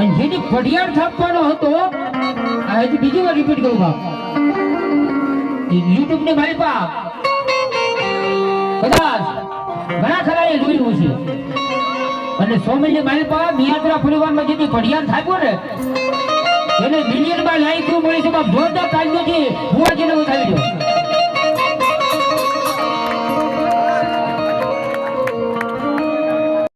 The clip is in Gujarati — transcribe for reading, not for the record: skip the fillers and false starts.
અને જેની ઘડિયાળ છાપવાનો હતો આ બીજી વાર રિપીટ કરું બાપ યુટ્યુબ ની મારી પા કદાચ ઘણા ખરા એ જોયેલું છે અને સોમેલ ની મારી પા મિયાદરા પરિવારમાં જેની ઘડિયાળ છાપ્યો ને એને મિલિયન માં લાઈક મળી છે બાપ જોરદાર તાલીઓ છે હું